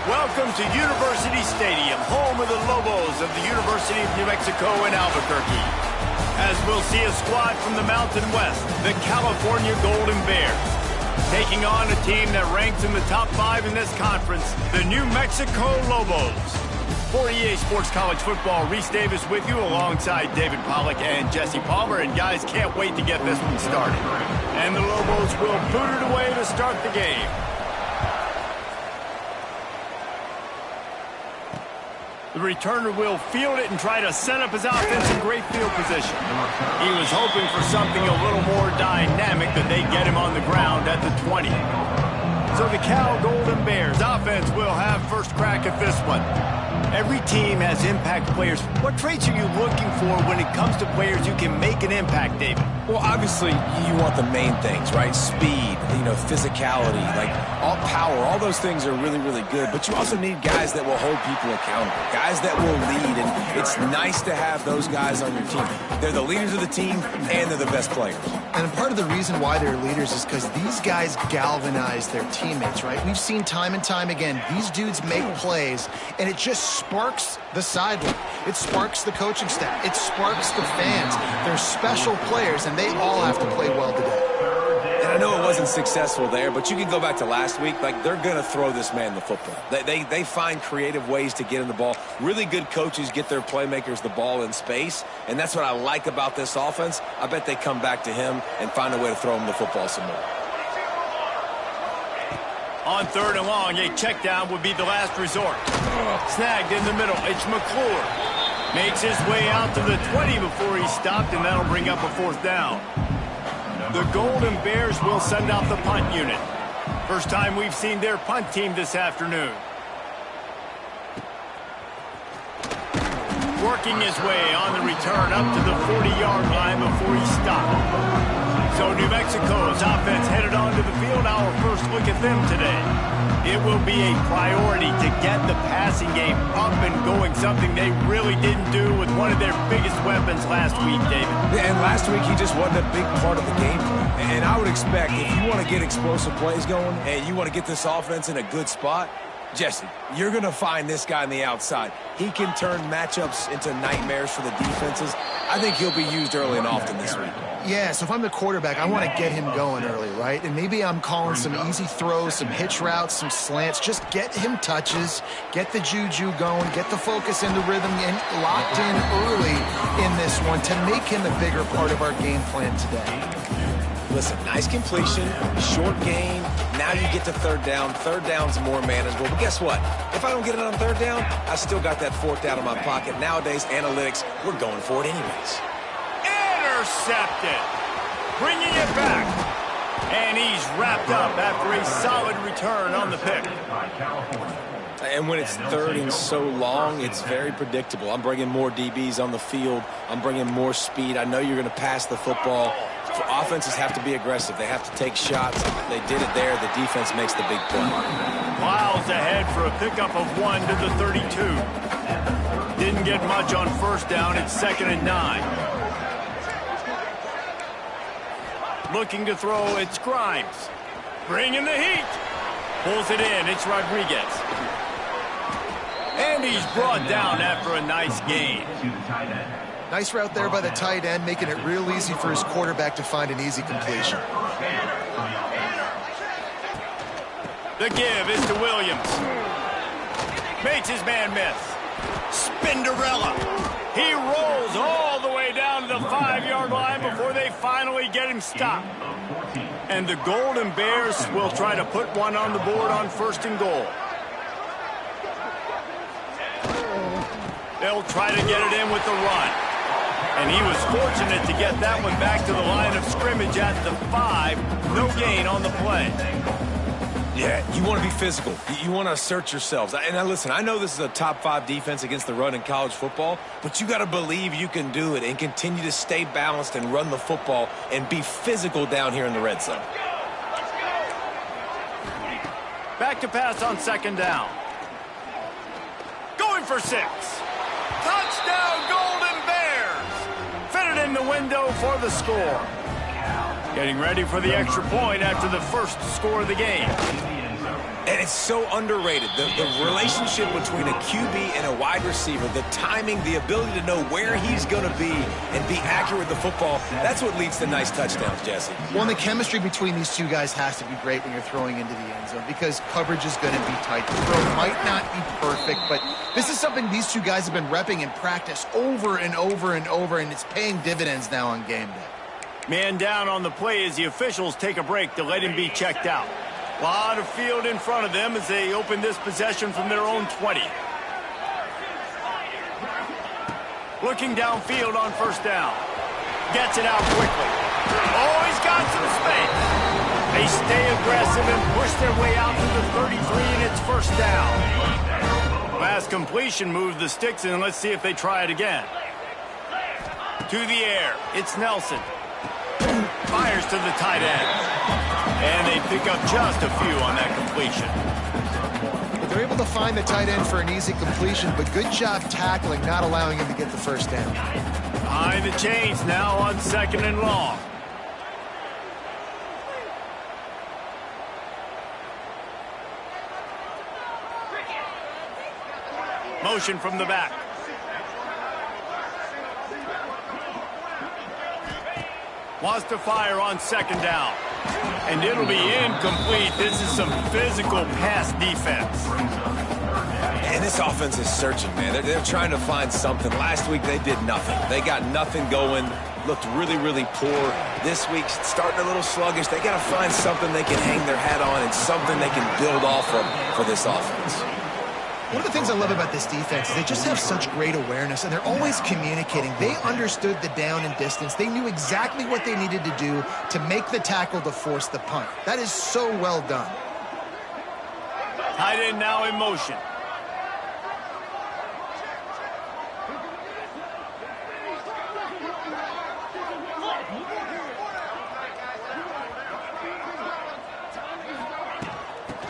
Welcome to University Stadium, home of the Lobos of the University of New Mexico in Albuquerque. As we'll see a squad from the Mountain West, the California Golden Bears, taking on a team that ranks in the top 5 in this conference, the New Mexico Lobos. For EA Sports College Football, Reese Davis with you alongside David Pollack and Jesse Palmer. And guys, can't wait to get this one started. And the Lobos will boot it away to start the game. The returner will field it and try to set up his offense in great field position. He was hoping for something a little more dynamic, that they get him on the ground at the 20. So the Cal Golden Bears offense will have first crack at this one. Every team has impact players. What traits are you looking for when it comes to players who can make an impact, David? Well, obviously, you want the main things, right? Speed, physicality, like all power. All those things are really, really good. But you also need guys that will hold people accountable, guys that will lead. And it's nice to have those guys on your team. They're the leaders of the team, and they're the best players. And part of the reason why they're leaders is because these guys galvanize their teammates, right? We've seen time and time again, these dudes make plays, and it just sparks the sideline. It sparks the coaching staff. It sparks the fans. They're special players, and they all have to play well today. And I know it wasn't successful there, but you can go back to last week. Like, they're going to throw this man the football. They find creative ways to get him the ball. Really good coaches get their playmakers the ball in space, and that's what I like about this offense. I bet they come back to him and find a way to throw him the football some more. On 3rd and long, a check down would be the last resort. Snagged in the middle. It's McClure. Makes his way out to the 20 before he stopped, and that'll bring up a 4th down. The Golden Bears will send out the punt unit. First time we've seen their punt team this afternoon. Working his way on the return up to the 40-yard line before he stopped. So New Mexico's offense headed onto the field. Our first look at them today. It will be a priority to get the passing game up and going, something they really didn't do with one of their biggest weapons last week, David. Yeah, and last week he just wasn't a big part of the game plan. And I would expect if you want to get explosive plays going and you want to get this offense in a good spot, Jesse, you're going to find this guy on the outside. He can turn matchups into nightmares for the defenses. I think he'll be used early and often this week. Yeah, so if I'm the quarterback, I want to get him going early, right? And maybe I'm calling some easy throws, some hitch routes, some slants. Just get him touches, get the juju going, get the focus and the rhythm and locked in early in this one to make him a bigger part of our game plan today. Listen, nice completion, short game. Now you get to 3rd down. 3rd down's more manageable. But guess what? If I don't get it on 3rd down, I still got that 4th down in my pocket. Nowadays, analytics, we're going for it anyways. Intercepted. Bringing it back. And he's wrapped up after a solid return on the pick. And when it's 3rd and so long, it's very predictable. I'm bringing more DBs on the field. I'm bringing more speed. I know you're going to pass the football. Offenses have to be aggressive. They have to take shots. They did it there. The defense makes the big play. Miles ahead for a pickup of 1 to the 32. Didn't get much on 1st down. It's 2nd and 9. Looking to throw, it's Grimes. Bringing the heat. Pulls it in, it's Rodriguez. And he's brought down after a nice gain. Nice route there by the tight end, making it real easy for his quarterback to find an easy completion. The give is to Williams. Makes his man miss. Spinderella. He rolls all the way down to the 5-yard line before they finally get him stopped. And the Golden Bears will try to put one on the board on 1st and goal. They'll try to get it in with the run. And he was fortunate to get that one back to the line of scrimmage at the 5. No gain on the play. Yeah, you want to be physical. You want to assert yourselves. And now listen, I know this is a top 5 defense against the run in college football, but you got to believe you can do it and continue to stay balanced and run the football and be physical down here in the red zone. Back to pass on second down. Going for 6. Touchdown, Golden Bears! Fitted in the window for the score. Getting ready for the extra point after the first score of the game. And it's so underrated. The relationship between a QB and a wide receiver, the timing, the ability to know where he's going to be and be accurate with the football, that's what leads to nice touchdowns, Jesse. Well, the chemistry between these two guys has to be great when you're throwing into the end zone because coverage is going to be tight. The throw might not be perfect, but this is something these two guys have been repping in practice over and over and over, and it's paying dividends now on game day. Man down on the play as the officials take a break to let him be checked out. A lot of field in front of them as they open this possession from their own 20. Looking downfield on first down. Gets it out quickly. Oh, he's got some space. They stay aggressive and push their way out to the 33, and it's first down. Last completion moved the sticks, and let's see if they try it again. To the air. It's Nelson. Fires to the tight end. And they pick up just a few on that completion. But they're able to find the tight end for an easy completion, but good job tackling, not allowing him to get the first down. Behind the chains now on second and long. Motion from the back. Wants to fire on second down. And it'll be incomplete. This is some physical pass defense. And this offense is searching, man. They're trying to find something. Last week, they did nothing. They got nothing going. Looked really, really poor. This week, starting a little sluggish. They got to find something they can hang their hat on and something they can build off of for this offense. One of the things I love about this defense is they just have such great awareness, and they're always communicating. They understood the down and distance. They knew exactly what they needed to do to make the tackle to force the punt. That is so well done. Tight end now in motion.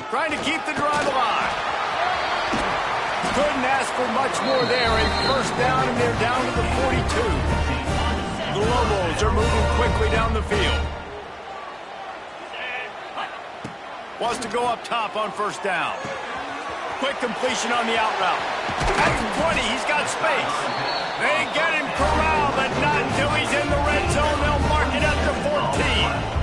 Trying to keep the drive alive. Couldn't ask for much more there. A first down, and they're down to the 42. The Lobos are moving quickly down the field. Wants to go up top on first down. Quick completion on the out route. At the 20, he's got space. They get him corralled, but not until he's in the red zone. They'll mark it up to 14.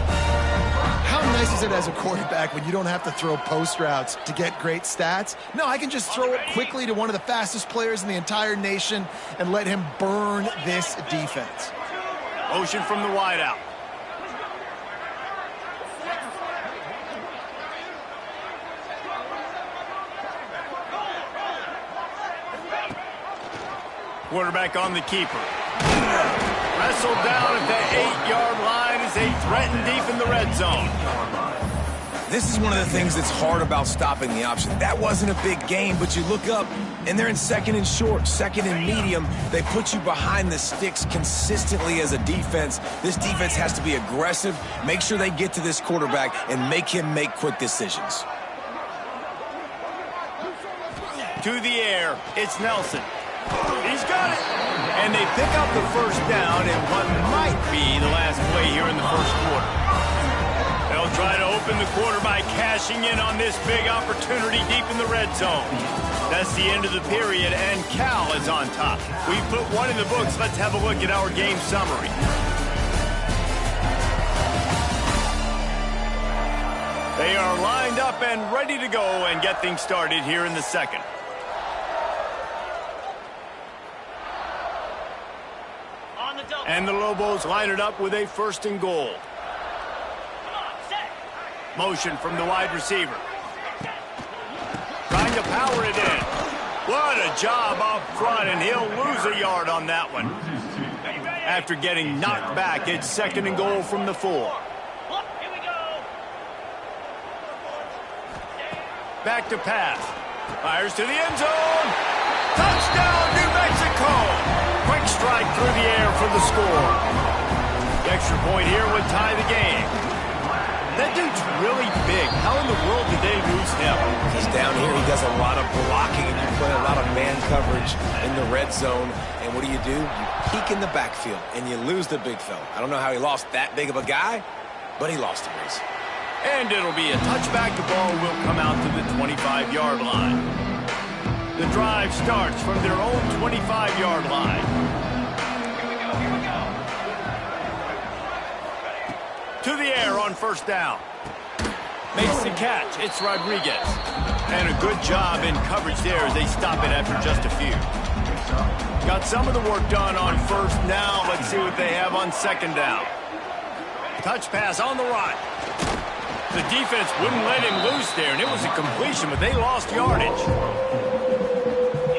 How nice is it as a quarterback when you don't have to throw post routes to get great stats? No, I can just throw it quickly to one of the fastest players in the entire nation and let him burn this defense. Motion from the wideout. Quarterback on the keeper. Wrestled down at the 8-yard line as they threaten deep in the red zone. This is one of the things that's hard about stopping the option. That wasn't a big game, but you look up, and they're in second and short, second and medium. They put you behind the sticks consistently as a defense. This defense has to be aggressive, make sure they get to this quarterback, and make him make quick decisions. To the air, it's Nelson. He's got it. And they pick up the first down in what might be the last play here in the first quarter. They'll try to open the quarter by cashing in on this big opportunity deep in the red zone. That's the end of the period, and Cal is on top. We put one in the books. Let's have a look at our game summary. They are lined up and ready to go and get things started here in the second. And the Lobos line it up with a first and goal. Motion from the wide receiver. Trying to power it in. What a job up front, and he'll lose a yard on that one. After getting knocked back, it's 2nd and goal from the 4. Back to pass. Fires to the end zone. Touchdown, New Mexico! Quick strike through the air for the score. The extra point here would tie the game. That dude's really big. How in the world did they lose him? He's down here. He does a lot of blocking, and you play a lot of man coverage in the red zone. And what do? You peek in the backfield, and you lose the big fella. I don't know how he lost that big of a guy, but he lost the race. And it'll be a touchback. The ball will come out to the 25-yard line. The drive starts from their own 25-yard line. To the air on 1st down. Makes the catch. It's Rodriguez. And a good job in coverage there as they stop it after just a few. Got some of the work done on 1st. Now let's see what they have on 2nd down. Touch pass on the right. The defense wouldn't let him loose there, and it was a completion, but they lost yardage.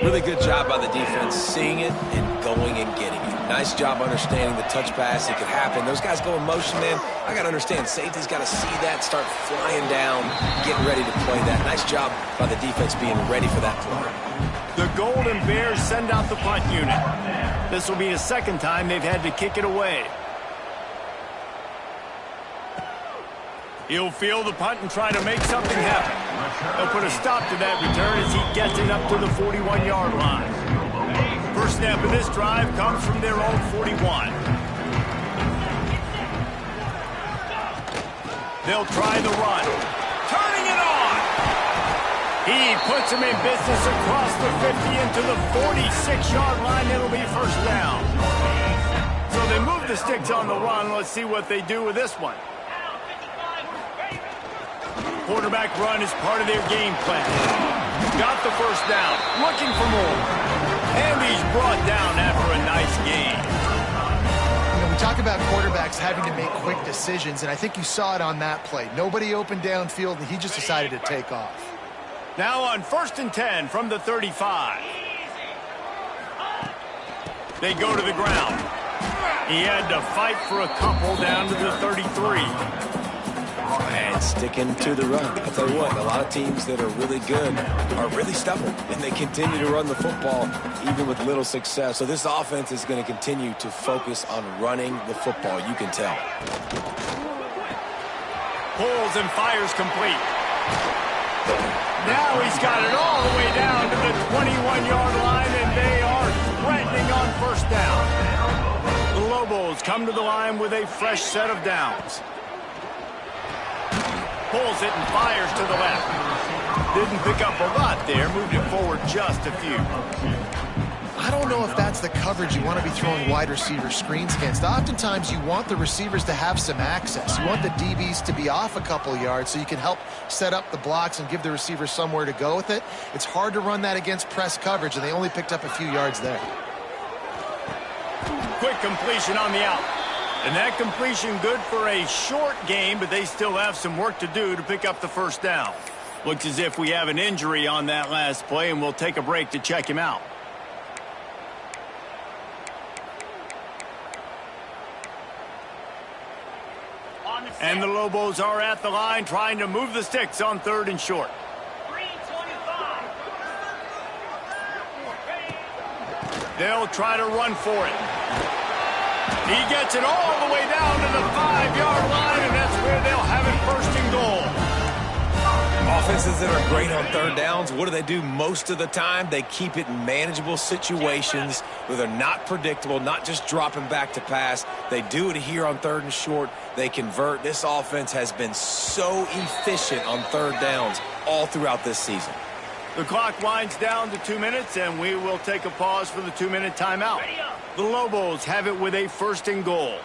Really good job by the defense seeing it and going and getting it. Nice job understanding the touch pass. It could happen. Those guys go in motion, man. I got to understand, safety's got to see that, start flying down, getting ready to play that. Nice job by the defense being ready for that play. The Golden Bears send out the punt unit. This will be the 2nd time they've had to kick it away. He'll field the punt and try to make something happen. They'll put a stop to that return as he gets it up to the 41-yard line. First snap of this drive comes from their own 41. They'll try the run. Turning it on! He puts him in business across the 50 into the 46-yard line. It'll be 1st down. So they move the sticks on the run. Let's see what they do with this one. Quarterback run is part of their game plan. Got the 1st down. Looking for more. And he's brought down after a nice game. You know, we talk about quarterbacks having to make quick decisions, and I think you saw it on that play. Nobody open downfield, and he just decided to take off. Now on 1st and 10 from the 35. They go to the ground. He had to fight for a couple down to the 33. And sticking to the run. I'll tell you what, a lot of teams that are really good are really stubborn, and they continue to run the football even with little success. So this offense is going to continue to focus on running the football. You can tell. Pulls and fires complete. Now he's got it all the way down to the 21-yard line, and they are threatening on 1st down. The Lobos come to the line with a fresh set of downs. Pulls it and fires to the left. Didn't pick up a lot there. Moved it forward just a few. I don't know if that's the coverage you want to be throwing wide receiver screens against. Oftentimes, you want the receivers to have some access. You want the DBs to be off a couple yards so you can help set up the blocks and give the receivers somewhere to go with it. It's hard to run that against press coverage, and they only picked up a few yards there. Quick completion on the out. And that completion good for a short game, but they still have some work to do to pick up the 1st down. Looks as if we have an injury on that last play, and we'll take a break to check him out. And the Lobos are at the line trying to move the sticks on 3rd and short. They'll try to run for it. He gets it all the way down to the 5-yard line, and that's where they'll have it 1st and goal. Offenses that are great on 3rd downs, what do? Most of the time, they keep it in manageable situations where they're not predictable, not just dropping back to pass. They do it here on 3rd and short. They convert. This offense has been so efficient on 3rd downs all throughout this season. The clock winds down to 2 minutes, and we will take a pause for the 2-minute timeout. The Lobos have it with a 1st and goal.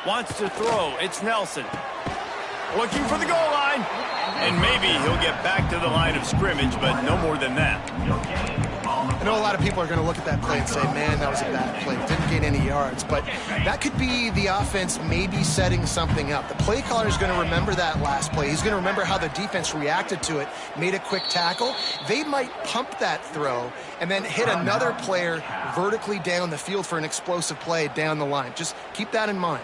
Wants to throw. It's Nelson. Looking for the goal line. And maybe he'll get back to the line of scrimmage, but no more than that. And know a lot of people are going to look at that play and say, man, that was a bad play. Didn't gain any yards. But that could be the offense maybe setting something up. The play caller is going to remember that last play. He's going to remember how the defense reacted to it, made a quick tackle. They might pump that throw and then hit another player vertically down the field for an explosive play down the line. Just keep that in mind.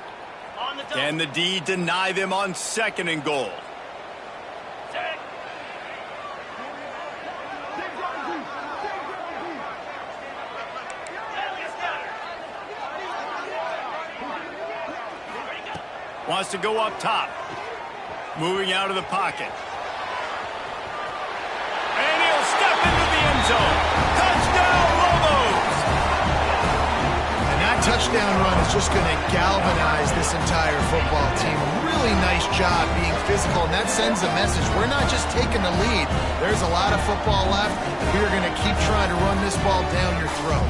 Can the D deny them on 2nd and goal? Wants to go up top. Moving out of the pocket. And he'll step into the end zone. Touchdown, Lobos! And that touchdown run is just going to galvanize this entire football team. Really nice job being physical, and that sends a message. We're not just taking the lead. There's a lot of football left. We are going to keep trying to run this ball down your throat.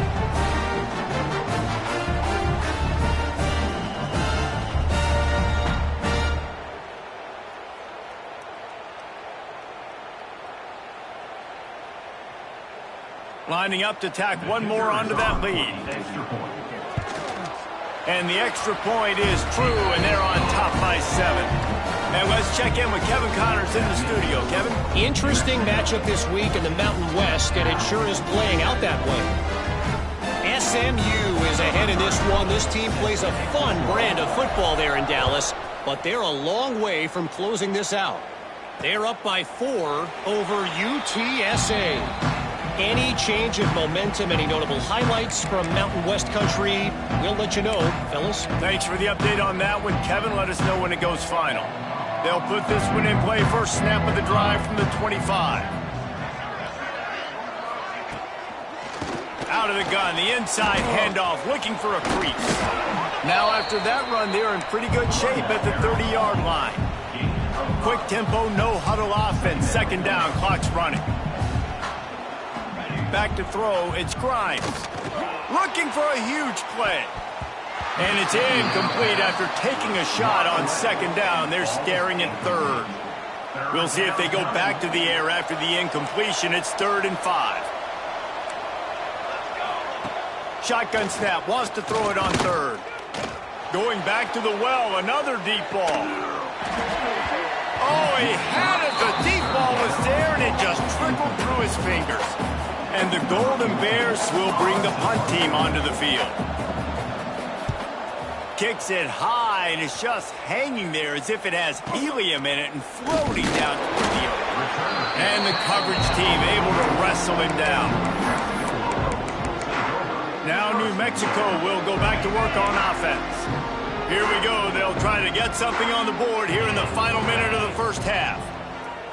Lining up to tack one more onto that lead. And the extra point is true, and they're on top by 7. And let's check in with Kevin Connors in the studio. Kevin? Interesting matchup this week in the Mountain West, and it sure is playing out that way. SMU is ahead in this one. This team plays a fun brand of football there in Dallas, but they're a long way from closing this out. They're up by 4 over UTSA. Any change of momentum, any notable highlights from Mountain West country, we'll let you know, fellas. Thanks for the update on that one, Kevin. Let us know when it goes final. They'll put this one in play. First snap of the drive from the 25. Out of the gun, the inside handoff, looking for a crease. Now after that run, they're in pretty good shape at the 30-yard line. Quick tempo, no huddle offense. 2nd down, clock's running. Back to throw, it's Grimes. Looking for a huge play. And it's incomplete after taking a shot on 2nd down. They're staring at 3rd. We'll see if they go back to the air after the incompletion. It's 3rd and 5. Shotgun snap, wants to throw it on 3rd. Going back to the well, another deep ball. Oh, he had it. The deep ball was there, and it just trickled through his fingers. And the Golden Bears will bring the punt team onto the field. Kicks it high, and it's just hanging there as if it has helium in it and floating down to the field. And the coverage team able to wrestle him down. Now New Mexico will go back to work on offense. Here we go. They'll try to get something on the board here in the final minute of the first half.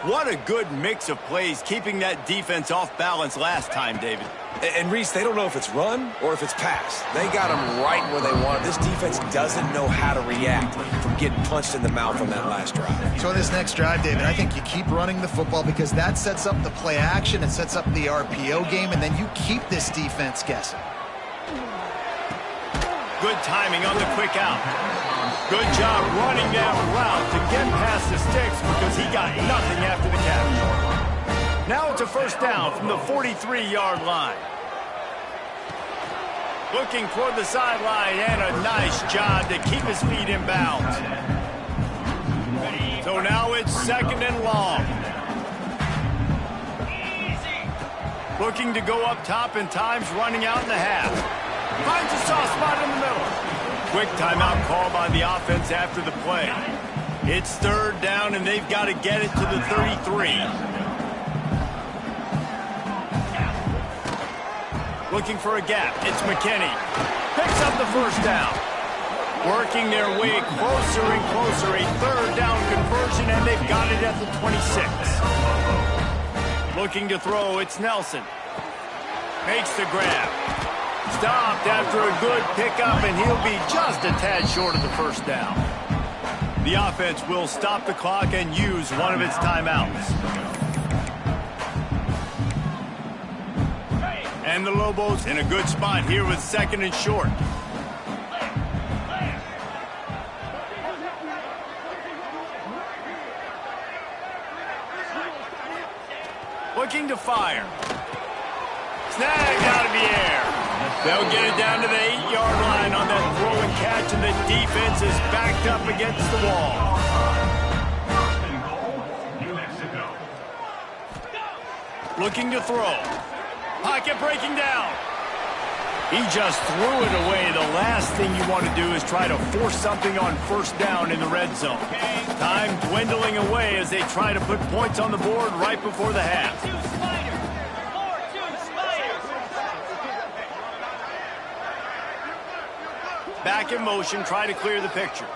What a good mix of plays, keeping that defense off balance last time, David. And Reese, they don't know if it's run or if it's pass. They got them right where they want it. This defense doesn't know how to react from getting punched in the mouth on that last drive. So on this next drive, David, I think you keep running the football because that sets up the play action, it sets up the RPO game, and then you keep this defense guessing. Good timing on the quick out. Good job running that route to get past the sticks because he got nothing after the catch. Now it's a 1st down from the 43-yard line. Looking toward the sideline, and a nice job to keep his feet in bounds. So now it's 2nd and long. Looking to go up top, and time's running out in the half. Finds a soft spot in the middle. Quick timeout call by the offense after the play. It's 3rd down, and they've got to get it to the 33. Looking for a gap. It's McKinney. Picks up the 1st down. Working their way closer and closer. A 3rd down conversion, and they've got it at the 26. Looking to throw. It's Nelson. Makes the grab. Stopped after a good pickup, and he'll be just a tad short of the 1st down. The offense will stop the clock and use one of its timeouts. And the Lobos in a good spot here with 2nd and short. Looking to fire. Snagged out of the air. They'll get it down to the 8-yard line on that throw and catch, and the defense is backed up against the wall. Looking to throw. Pocket breaking down. He just threw it away. The last thing you want to do is try to force something on first down in the red zone. Time dwindling away as they try to put points on the board right before the half. Back in motion, try to clear the picture.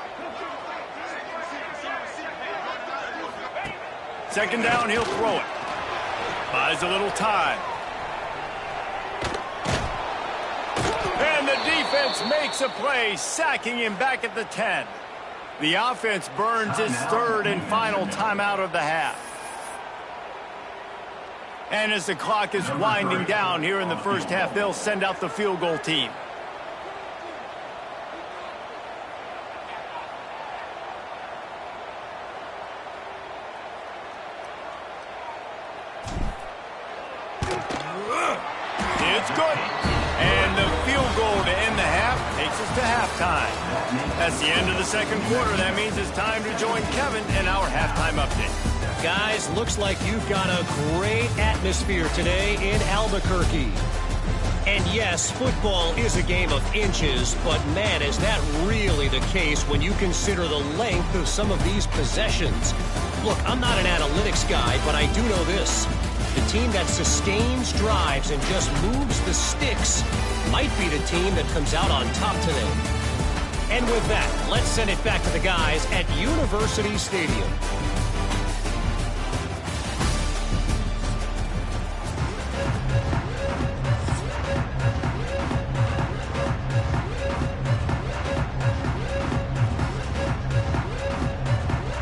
Second down, he'll throw it. Buys a little time. And the defense makes a play, sacking him back at the 10. The offense burns its third and final timeout of the half. And as the clock is winding down here in the first half, they'll send out the field goal team. It's good. And the field goal to end the half takes us to halftime. That's the end of the second quarter. That means it's time to join Kevin in our halftime update. Guys, looks like you've got a great atmosphere today in Albuquerque. And yes, football is a game of inches, but man, is that really the case when you consider the length of some of these possessions. Look, I'm not an analytics guy, but I do know this. The team that sustains drives and just moves the sticks might be the team that comes out on top today. And with that, let's send it back to the guys at University Stadium.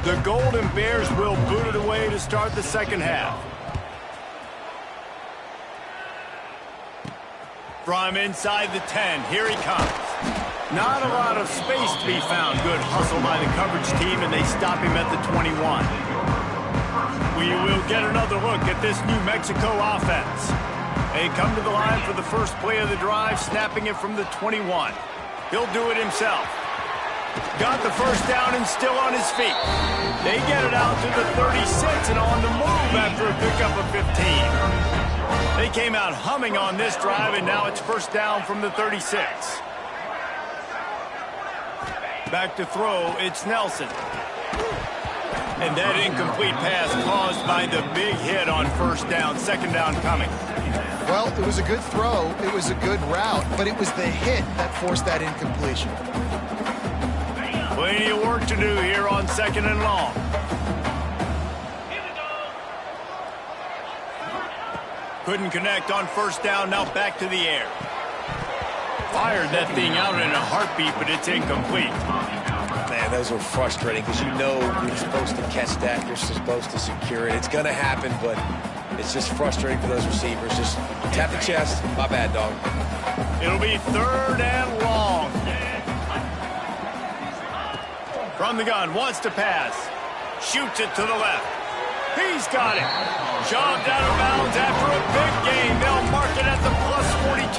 The Golden Bears will boot it away to start the second half. From inside the 10, here he comes. Not a lot of space to be found. Good hustle by the coverage team, and they stop him at the 21. We will get another look at this New Mexico offense. They come to the line for the first play of the drive, snapping it from the 21. He'll do it himself. Got the first down and still on his feet. They get it out to the 36 and on the move after a pickup of 15. They came out humming on this drive, and now it's first down from the 36. Back to throw, it's Nelson. And that incomplete pass caused by the big hit on first down. Second down coming. Well, it was a good throw. It was a good route, but it was the hit that forced that incompletion. Plenty of work to do here on second and long. Couldn't connect on first down, now back to the air. Fired that thing out in a heartbeat, but it's incomplete. Man, those are frustrating because you know you're supposed to catch that. You're supposed to secure it. It's going to happen, but it's just frustrating for those receivers. Just tap the chest. My bad, dog. It'll be third and long. From the gun, wants to pass. Shoots it to the left. He's got it. Shoved out of bounds after a big gain. They'll mark it at the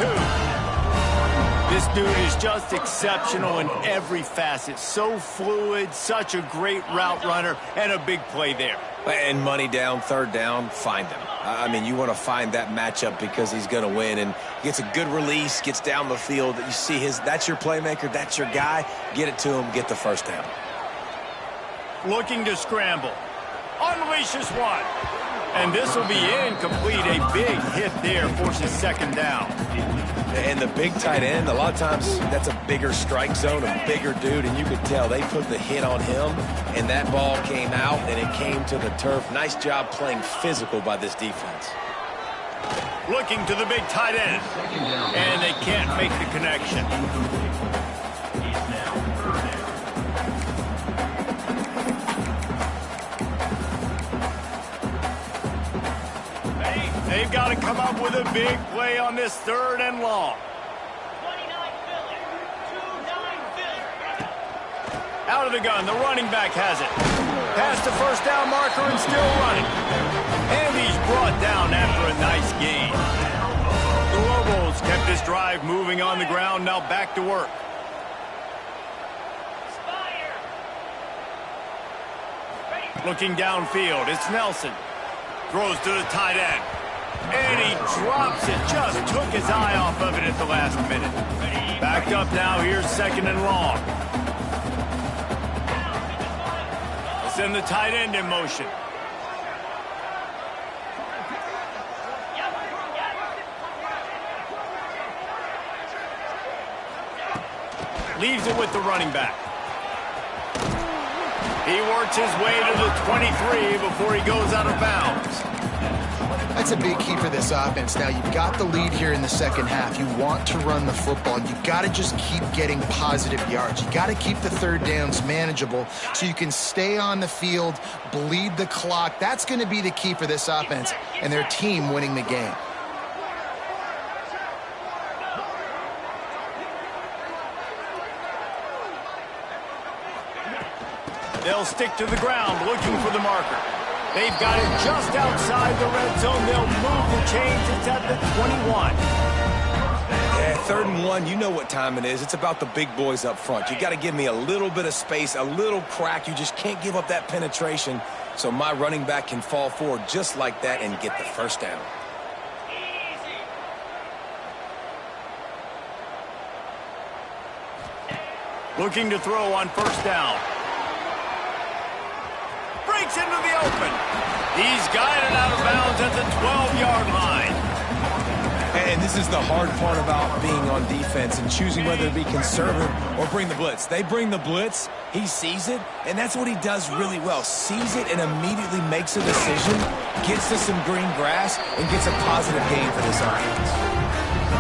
+42. This dude is just exceptional in every facet. So fluid, such a great route runner, and a big play there. And money down, third down, find him. I mean, you want to find that matchup because he's going to win. And gets a good release, gets down the field. You see that's your playmaker, that's your guy. Get it to him, get the first down. Looking to scramble. Unleashes one. And this will be incomplete. A big hit there forces second down. And the big tight end, a lot of times that's a bigger strike zone, a bigger dude, and you could tell they put the hit on him, and that ball came out, and it came to the turf. Nice job playing physical by this defense. Looking to the big tight end, and they can't make the connection. They've got to come up with a big play on this third and long. Out of the gun, the running back has it. Past the first down marker and still running. And he's brought down after a nice gain. This drive moving on the ground, now back to work. Looking downfield, it's Nelson. Throws to the tight end. And he drops it. Just took his eye off of it at the last minute. Backed up now, here's 2nd and long. Let's send the tight end in motion. Leaves it with the running back. He works his way to the 23 before he goes out of bounds. That's a big key for this offense. Now, you've got the lead here in the second half. You want to run the football. You've got to just keep getting positive yards. You got to keep the third downs manageable so you can stay on the field, bleed the clock. That's going to be the key for this offense and their team winning the game. They'll stick to the ground looking for the marker. They've got it just outside the red zone. They'll move the chains. It's at the 21. Yeah, 3rd and 1, you know what time it is. It's about the big boys up front. You got to give me a little bit of space, a little crack. You just can't give up that penetration so my running back can fall forward just like that and get the first down. Looking to throw on 1st down. Breaks into the open. He's guided out of bounds at the 12-yard line. And this is the hard part about being on defense and choosing whether to be conservative or bring the blitz. They bring the blitz, he sees it, and that's what he does really well. Sees it and immediately makes a decision, gets to some green grass, and gets a positive gain for this offense.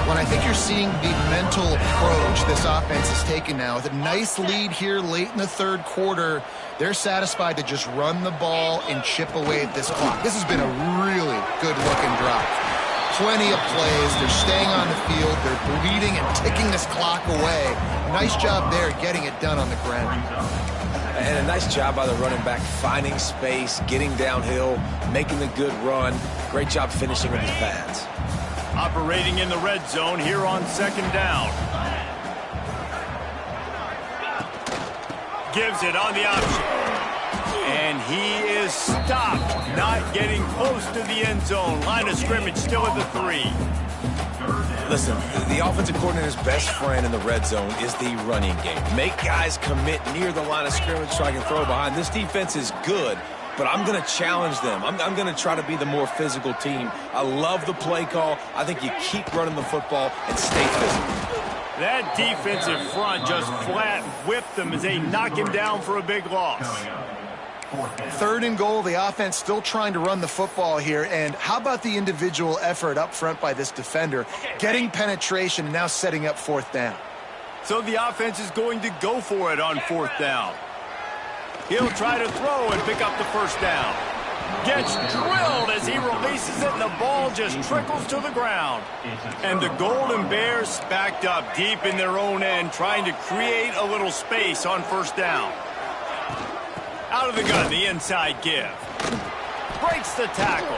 Well, I think you're seeing the mental approach this offense is taking now. With a nice lead here late in the 3rd quarter, they're satisfied to just run the ball and chip away at this clock. This has been a really good-looking drive. Plenty of plays. They're staying on the field. They're bleeding and ticking this clock away. Nice job there getting it done on the ground. And a nice job by the running back finding space, getting downhill, making the good run. Great job finishing with his pads. Operating in the red zone here on 2nd down. Gives it on the option. And he is stopped, not getting close to the end zone. Line of scrimmage still at the 3. Listen, the offensive coordinator's best friend in the red zone is the running game. Make guys commit near the line of scrimmage so I can throw behind. This defense is good, but I'm going to challenge them. I'm going to try to be the more physical team. I love the play call. I think you keep running the football and stay physical. That defensive front just flat whipped them as they knock him down for a big loss. 3rd and goal. The offense still trying to run the football here. And how about the individual effort up front by this defender? Getting penetration and now setting up 4th down. So the offense is going to go for it on 4th down. He'll try to throw and pick up the 1st down. Gets drilled as he releases it, and the ball just trickles to the ground. And the Golden Bears backed up deep in their own end, trying to create a little space on 1st down. Out of the gun, the inside give. Breaks the tackle.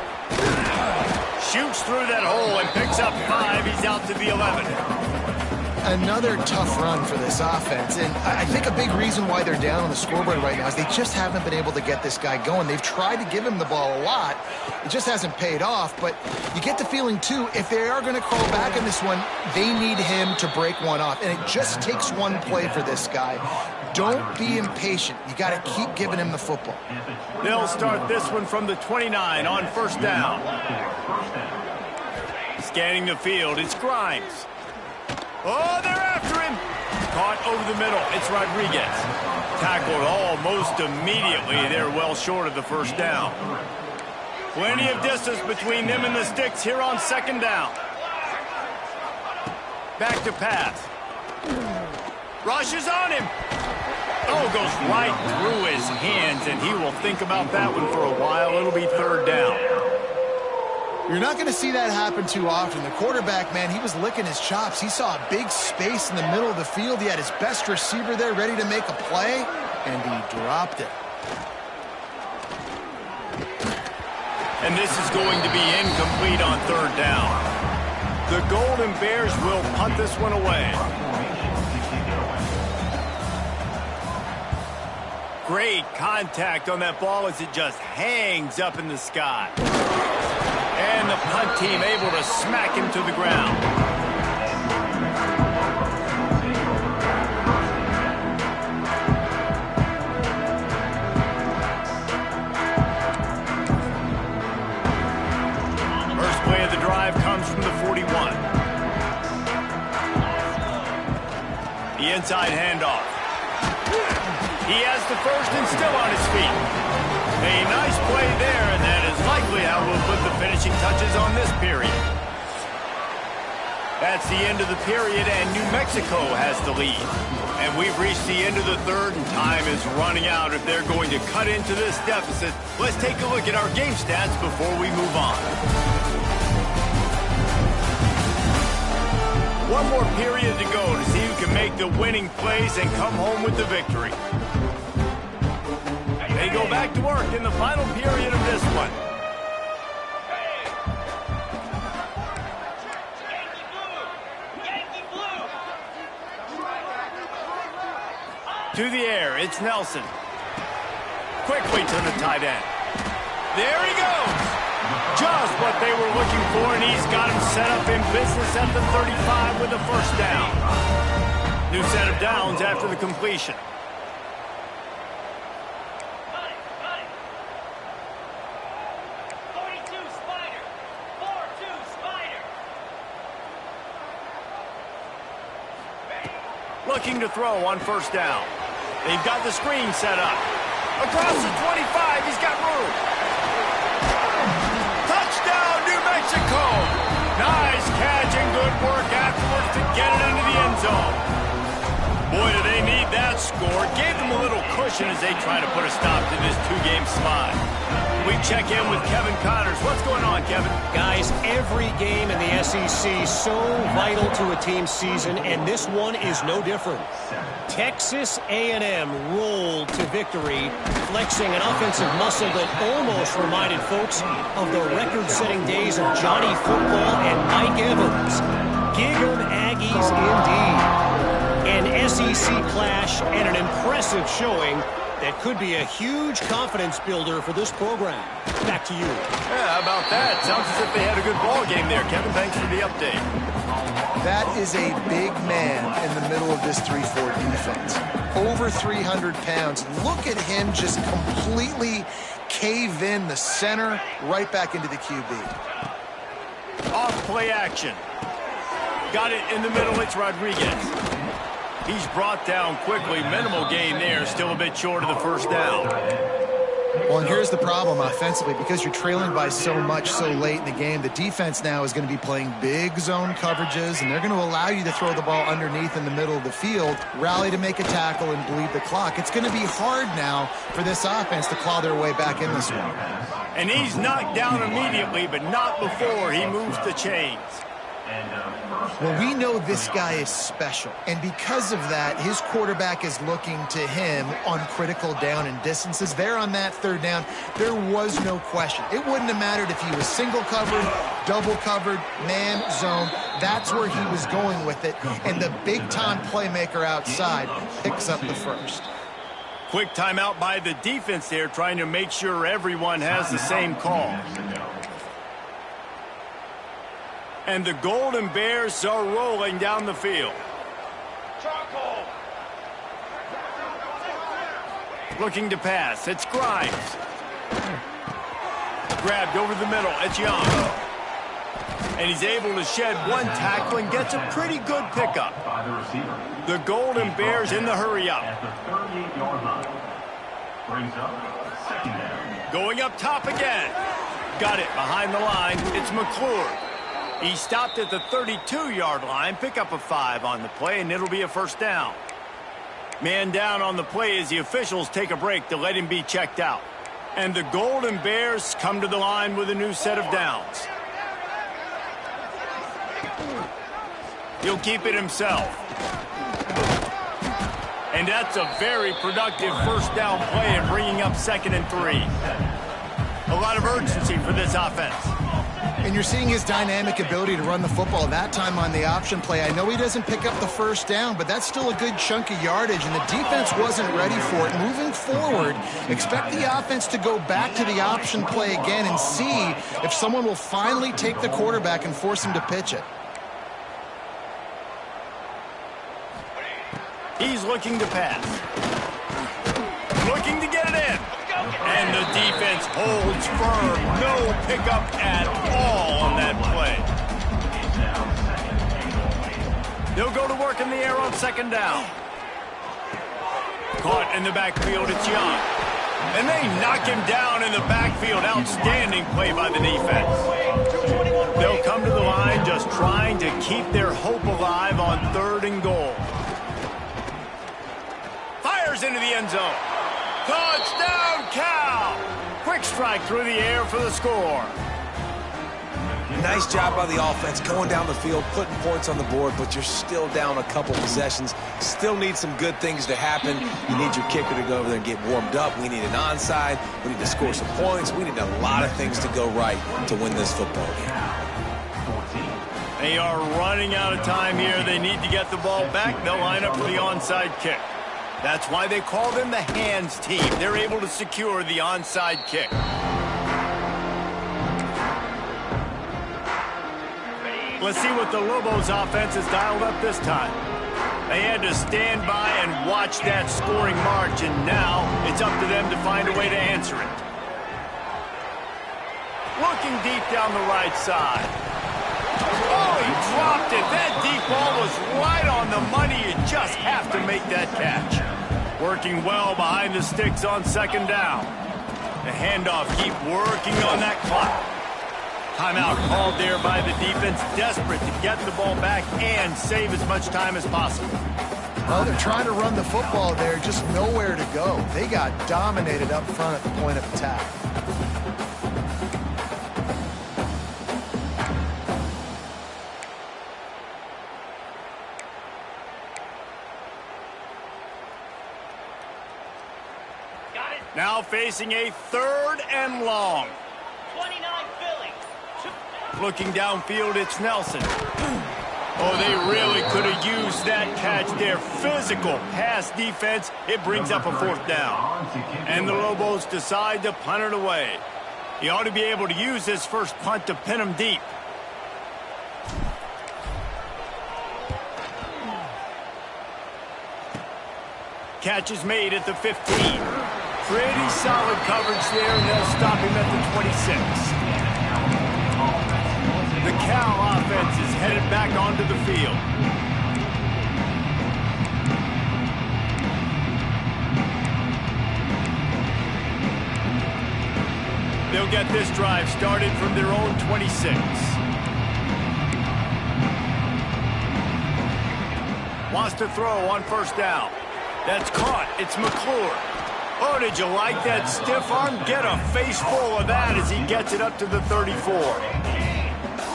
Shoots through that hole and picks up 5. He's out to the 11. Another tough run for this offense, and I think a big reason why they're down on the scoreboard right now is they just haven't been able to get this guy going. They've tried to give him the ball a lot. It just hasn't paid off, but you get the feeling, too, if they are going to crawl back in this one, they need him to break one off, and it just takes one play for this guy. Don't be impatient. You got to keep giving him the football. They'll start this one from the 29 on 1st down. Scanning the field, it's Grimes. Oh, they're after him. Caught over the middle. It's Rodriguez. Tackled almost immediately. They're well short of the 1st down. Plenty of distance between them and the sticks here on 2nd down. Back to pass. Rushes on him. Oh, goes right through his hands, and he will think about that one for a while. It'll be 3rd down. You're not going to see that happen too often. The quarterback, man, he was licking his chops. He saw a big space in the middle of the field. He had his best receiver there ready to make a play, and he dropped it. And this is going to be incomplete on 3rd down. The Golden Bears will punt this one away. Great contact on that ball as it just hangs up in the sky. And the punt team able to smack him to the ground. Comes from the 41. The inside handoff. He has the first and still on his feet. A nice play there, and that is likely how we'll put the finishing touches on this period. That's the end of the period, and New Mexico has the lead. And we've reached the end of the third, and time is running out if they're going to cut into this deficit. Let's take a look at our game stats before we move on. One more period to go to see who can make the winning plays and come home with the victory. They go back to work in the final period of this one. To the air, it's Nelson. Quickly to the tight end. There he goes. Just what they were looking for, and he's got him set up in business at the 35 with a first down. New set of downs after the completion. Looking to throw on first down. They've got the screen set up. Across the 25, he's got room. Touchdown, New Mexico! Nice catch and good work afterwards to get it into the end zone. Boy, do they need that score. Gave them a little cushion as they try to put a stop to this two-game slide. We check in with Kevin Connors. What's going on, Kevin? Guys, every game in the SEC so vital to a team's season, and this one is no different. Texas A&M rolled to victory, flexing an offensive muscle that almost reminded folks of the record-setting days of Johnny Football and Mike Evans. Gig 'em Aggies indeed. An SEC clash and an impressive showing that could be a huge confidence builder for this program. Back to you. Yeah, how about that? Sounds as if they had a good ball game there. Kevin, thanks for the update. That is a big man in the middle of this 3-4 defense. Over 300 pounds. Look at him just completely cave in the center, right back into the QB. Off play action. Got it in the middle. It's Rodriguez. He's brought down quickly. Minimal gain there. Still a bit short of the first down. Well, and here's the problem offensively. Because you're trailing by so much so late in the game, the defense now is going to be playing big zone coverages, and they're going to allow you to throw the ball underneath in the middle of the field, rally to make a tackle, and bleed the clock. It's going to be hard now for this offense to claw their way back in this one. And he's knocked down immediately, but not before he moves the chains. Well, we know this guy is special, and because of that, his quarterback is looking to him on critical down and distances. There on that third down, there was no question. It wouldn't have mattered if he was single covered, double covered, man, zone. That's where he was going with it, and the big-time playmaker outside picks up the first. Quick timeout by the defense there, trying to make sure everyone has the same call. And the Golden Bears are rolling down the field. Looking to pass. It's Grimes. Grabbed over the middle. It's Young. And he's able to shed one tackle and gets a pretty good pickup. The Golden Bears in the hurry up. Going up top again. Got it behind the line. It's McClure. He stopped at the 32-yard line. Pick up a 5 on the play, and it'll be a first down. Man down on the play as the officials take a break to let him be checked out. And the Golden Bears come to the line with a new set of downs. He'll keep it himself. And that's a very productive first down play and bringing up 2nd and 3. A lot of urgency for this offense. And you're seeing his dynamic ability to run the football, that time on the option play. I know he doesn't pick up the first down, but that's still a good chunk of yardage, and the defense wasn't ready for it. Moving forward, expect the offense to go back to the option play again and see if someone will finally take the quarterback and force him to pitch it. He's looking to pass. Looking to get it in. And the defense holds firm. No pickup at all on that play. They'll go to work in the air on second down. Caught in the backfield, it's Young. And they knock him down in the backfield. Outstanding play by the defense. They'll come to the line just trying to keep their hope alive on 3rd and goal. Fires into the end zone. Touchdown, Cal! Quick strike through the air for the score. Nice job by the offense going down the field, putting points on the board, but you're still down a couple possessions. Still need some good things to happen. You need your kicker to go over there and get warmed up. We need an onside. We need to score some points. We need a lot of things to go right to win this football game. They are running out of time here. They need to get the ball back. They'll line up for the onside kick. That's why they call them the hands team. They're able to secure the onside kick. Let's see what the Lobos offense has dialed up this time. They had to stand by and watch that scoring march, and now it's up to them to find a way to answer it. Looking deep down the right side. Oh, he dropped it. That deep ball was right on the money. You just have to make that catch. Working well behind the sticks on second down. The handoff, keep working on that clock. Timeout called there by the defense, desperate to get the ball back and save as much time as possible. Well, they're trying to run the football there, just nowhere to go. They got dominated up front at the point of attack. Now facing a 3rd and long. 29 Philly. Looking downfield, it's Nelson. Oh, they really could have used that catch there. Physical pass defense. It brings up a 4th down. And the Lobos decide to punt it away. He ought to be able to use his first punt to pin him deep. Catch is made at the 15. Pretty solid coverage there, and they'll stop him at the 26. The Cal offense is headed back onto the field. They'll get this drive started from their own 26. Wants to throw on first down. That's caught. It's McClure. Oh, did you like that stiff arm? Get a face full of that as he gets it up to the 34.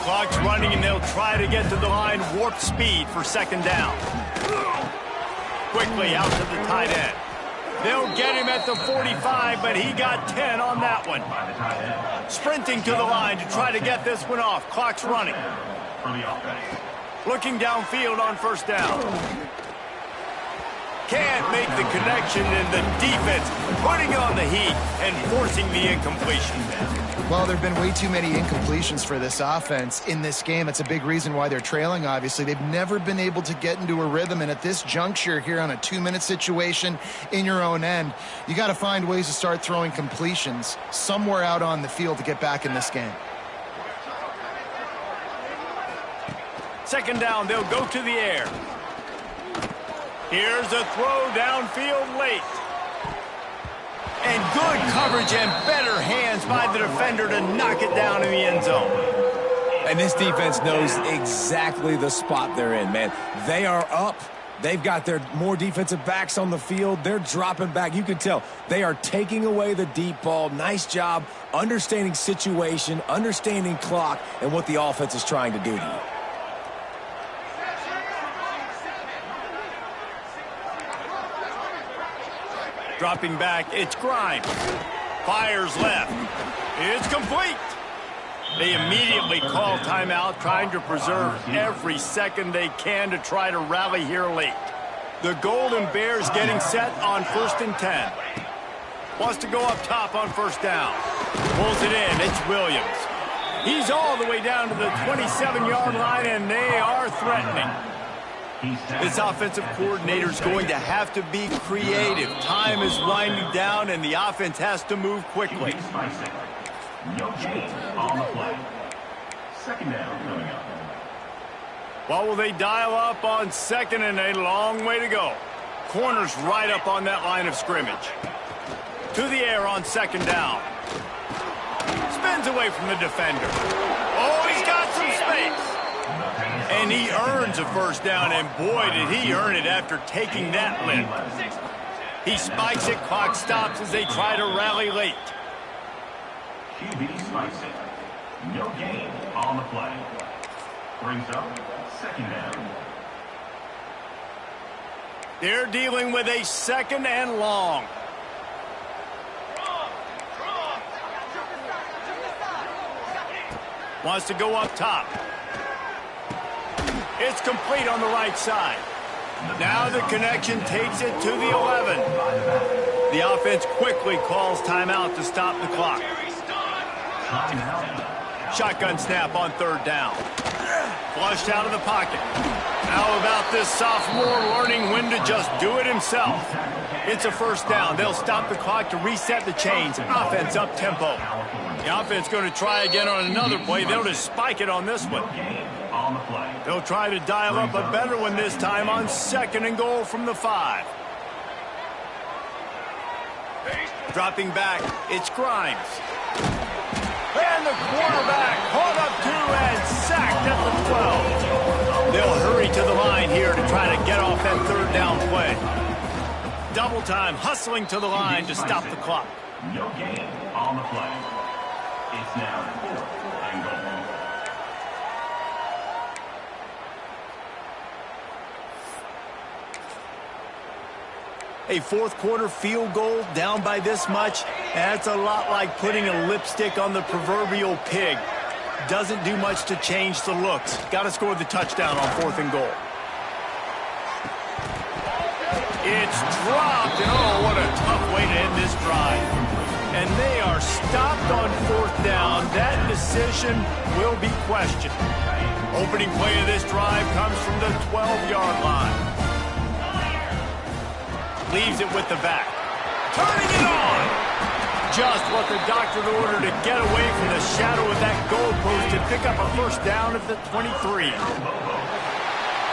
Clock's running, and they'll try to get to the line. Warp speed for second down. Quickly out to the tight end. They'll get him at the 45, but he got 10 on that one. Sprinting to the line to try to get this one off. Clock's running. Looking downfield on first down. Can't make the connection, and the defense putting on the heat and forcing the incompletion. Well, there have been way too many incompletions for this offense in this game. It's a big reason why they're trailing, obviously. They've never been able to get into a rhythm, and at this juncture here on a 2-minute situation in your own end, you got to find ways to start throwing completions somewhere out on the field to get back in this game. Second down, they'll go to the air. Here's a throw downfield late. And good coverage and better hands by the defender to knock it down in the end zone. And this defense knows exactly the spot they're in, man. They are up. They've got their more defensive backs on the field. They're dropping back. You can tell they are taking away the deep ball. Nice job understanding situation, understanding clock, and what the offense is trying to do to you. Dropping back, it's Grimes. Fires left. It's complete. They immediately call timeout, trying to preserve every second they can to try to rally here late. The Golden Bears getting set on 1st and 10. Wants to go up top on 1st down. Pulls it in. It's Williams. He's all the way down to the 27-yard line, and they are threatening. This offensive coordinator is going to have to be creative. Time is winding down, and the offense has to move quickly. No gain on the play. 2nd down coming up. What will they dial up on 2nd and a long way to go? Corner's right up on that line of scrimmage. To the air on 2nd down. Spins away from the defender. Oh, he's got some space. And he earns a 1st down, and boy, did he earn it after taking that lift. He spikes it, clock stops as they try to rally late. QB spikes it. No gain on the play. Brings up 2nd down. They're dealing with a 2nd and long. Wants to go up top. It's complete on the right side. Now the connection takes it to the 11. The offense quickly calls timeout to stop the clock. Shotgun snap on 3rd down. Flushed out of the pocket. How about this sophomore learning when to just do it himself? It's a 1st down. They'll stop the clock to reset the chains. Offense up tempo. The offense going to try again on another play. They'll just spike it on this one. They'll try to dial up a better one this time on 2nd and goal from the 5. Dropping back, it's Grimes. And the quarterback caught up to and sacked at the 12. They'll hurry to the line here to try to get off that 3rd down play. Double time, hustling to the line to stop the clock. No gain on the play. It's now 4th and goal. A 4th quarter field goal down by this much, that's a lot like putting a lipstick on the proverbial pig. Doesn't do much to change the looks. Got to score the touchdown on 4th and goal. It's dropped, and oh, what a tough way to end this drive. And they are stopped on 4th down. That decision will be questioned. Opening play of this drive comes from the 12-yard line. Leaves it with the back. Turning it on! Just what the doctor ordered to get away from the shadow of that goalpost and pick up a 1st down at the 23.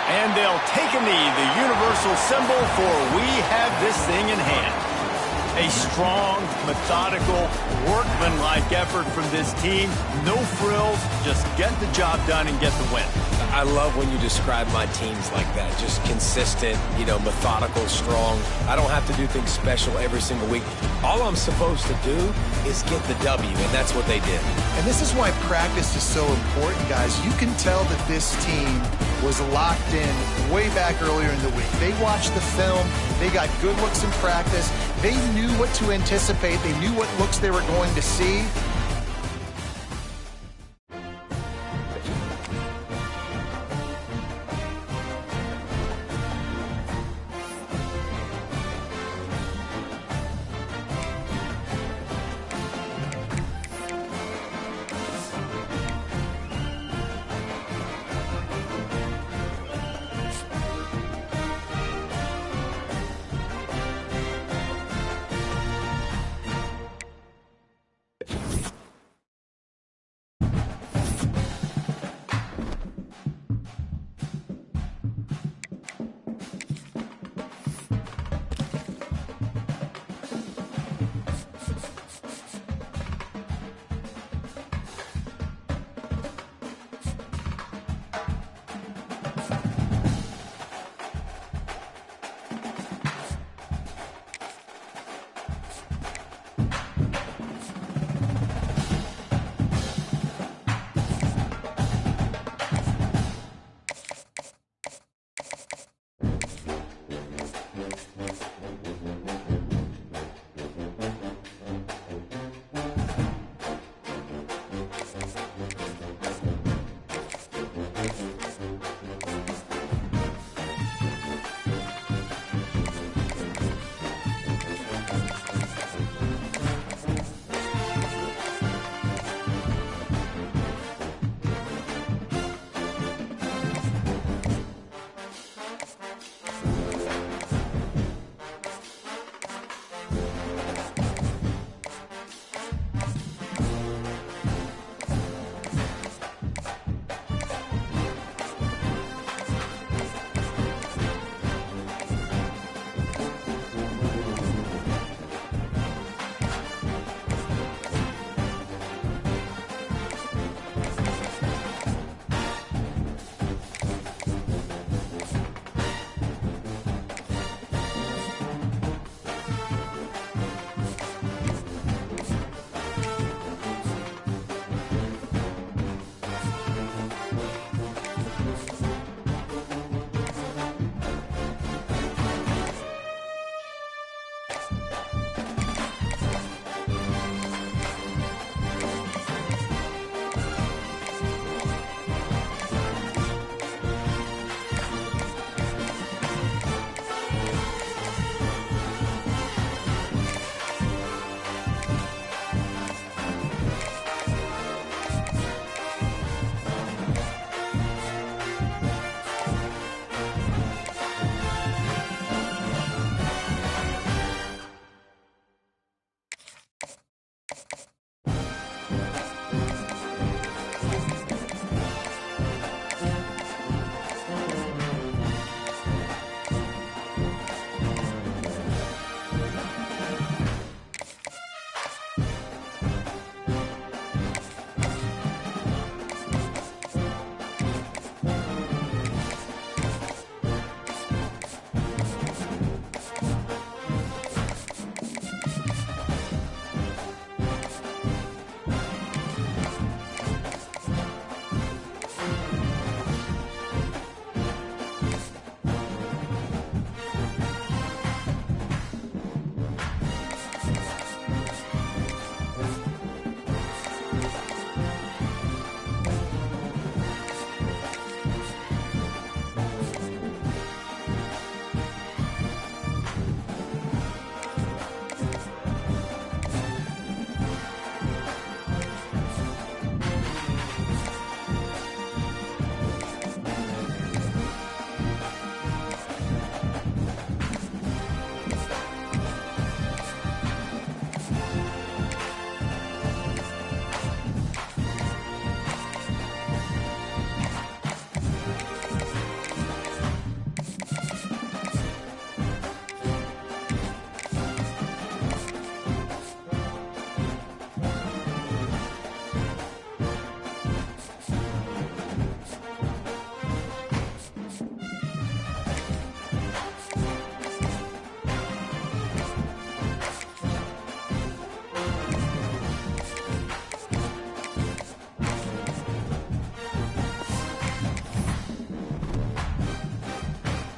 And they'll take a knee, the universal symbol for we have this thing in hand. A strong, methodical, workmanlike effort from this team. No frills, just get the job done and get the win. I love when you describe my teams like that. Just consistent, methodical, strong. I don't have to do things special every single week. All I'm supposed to do is get the W, and that's what they did. And this is why practice is so important, guys. You can tell that this team was locked in way back earlier in the week. They watched the film. They got good looks in practice. They knew what to anticipate. They knew what looks they were going to see.